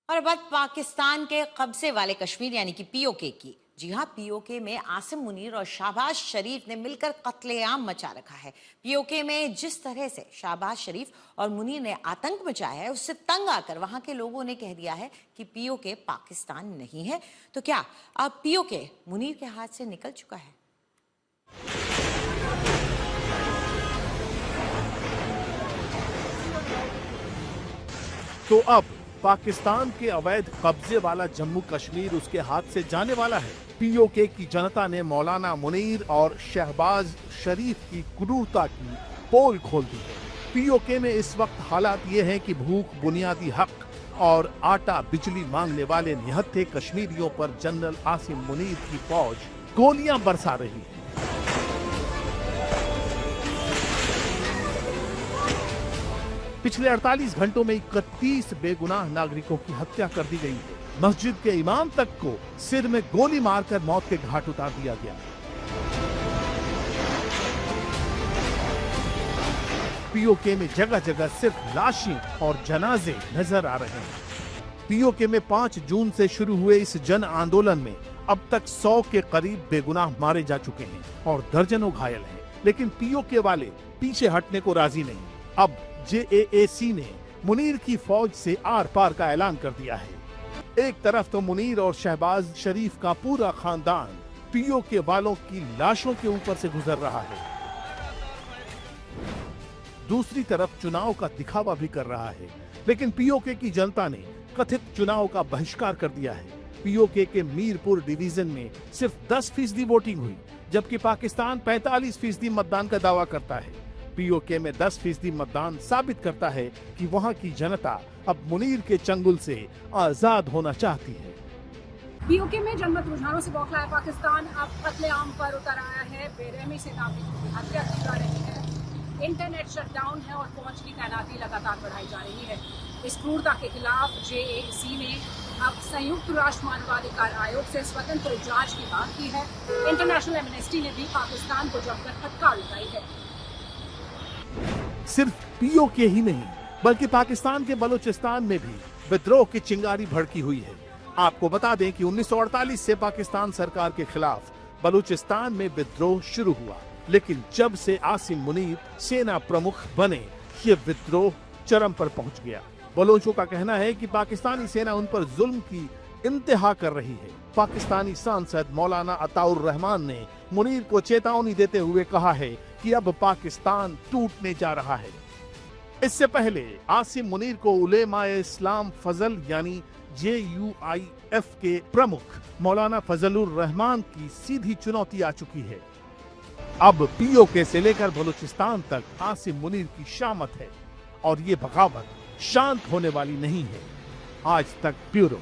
और अब बात पाकिस्तान के कब्जे वाले कश्मीर यानी कि पीओके की। जी हाँ, पीओके में आसिम मुनीर और शाहबाज शरीफ ने मिलकर कत्लेआम मचा रखा है। पीओके में जिस तरह से शाहबाज शरीफ और मुनीर ने आतंक मचाया है, उससे तंग आकर वहां के लोगों ने कह दिया है कि पीओके पाकिस्तान नहीं है। तो क्या अब पीओके मुनीर के हाथ से निकल चुका है? तो अब पाकिस्तान के अवैध कब्जे वाला जम्मू कश्मीर उसके हाथ से जाने वाला है। पीओके की जनता ने मौलाना मुनीर और शहबाज शरीफ की क्रूरता की पोल खोल दी है। पीओके में इस वक्त हालात ये हैं कि भूख, बुनियादी हक और आटा बिजली मांगने वाले निहत्थे कश्मीरियों पर जनरल आसिम मुनीर की फौज गोलियां बरसा रही है। पिछले 48 घंटों में 31 बेगुनाह नागरिकों की हत्या कर दी गई है। मस्जिद के इमाम तक को सिर में गोली मारकर मौत के घाट उतार दिया गया। पीओके में जगह जगह सिर्फ लाशें और जनाजे नजर आ रहे हैं। पीओके में 5 जून से शुरू हुए इस जन आंदोलन में अब तक 100 के करीब बेगुनाह मारे जा चुके हैं और दर्जनों घायल हैं। लेकिन पीओके वाले पीछे हटने को राजी नहीं। अब जेएसी ने मुनीर की फौज से आर पार का ऐलान कर दिया है। एक तरफ तो मुनीर और शहबाज शरीफ का पूरा खानदान पीओके वालों की लाशों के ऊपर से गुजर रहा है, दूसरी तरफ चुनाव का दिखावा भी कर रहा है। लेकिन पीओके की जनता ने कथित चुनाव का बहिष्कार कर दिया है। पीओके के मीरपुर डिवीजन में सिर्फ 10% वोटिंग हुई, जबकि पाकिस्तान 45% मतदान का दावा करता है। पीओके में 10% मतदान साबित करता है कि वहां की जनता अब मुनीर के चंगुल से आजाद होना चाहती है। पीओके में जनमत रुझानों से बौखलाया पाकिस्तान अब कत्लेआम पर उतर आया है। बेरहमी से नागरिकों की हत्या की जा रही है, इंटरनेट शटडाउन है और फौज की तैनाती लगातार बढ़ाई जा रही है। इस क्रूरता के खिलाफ जेएसी ने अब संयुक्त राष्ट्र मानवाधिकार आयोग से स्वतंत्र जांच की मांग की है। इंटरनेशनल एमनेस्टी ने भी पाकिस्तान को जमकर फटकार लगाई है। सिर्फ पीओके ही नहीं, बल्कि पाकिस्तान के बलूचिस्तान में भी विद्रोह की चिंगारी भड़की हुई है। आपको बता दें कि 1948 से पाकिस्तान सरकार के खिलाफ बलूचिस्तान में विद्रोह शुरू हुआ, लेकिन जब से आसिम मुनीर सेना प्रमुख बने, ये विद्रोह चरम पर पहुंच गया। बलोचों का कहना है कि पाकिस्तानी सेना उन पर जुल्म की इंतहा कर रही है। पाकिस्तानी सांसद मौलाना अताउर रहमान ने मुनीर को चेतावनी देते हुए कहा है कि अब पाकिस्तान टूटने जा रहा है। इससे पहले आसिम मुनीर को उलेमाए इस्लाम फजल यानी JUIF के प्रमुख मौलाना फजलुर रहमान की सीधी चुनौती आ चुकी है। अब पीओके से लेकर बलूचिस्तान तक आसिम मुनीर की शामत है और ये बगावत शांत होने वाली नहीं है। आज तक ब्यूरो।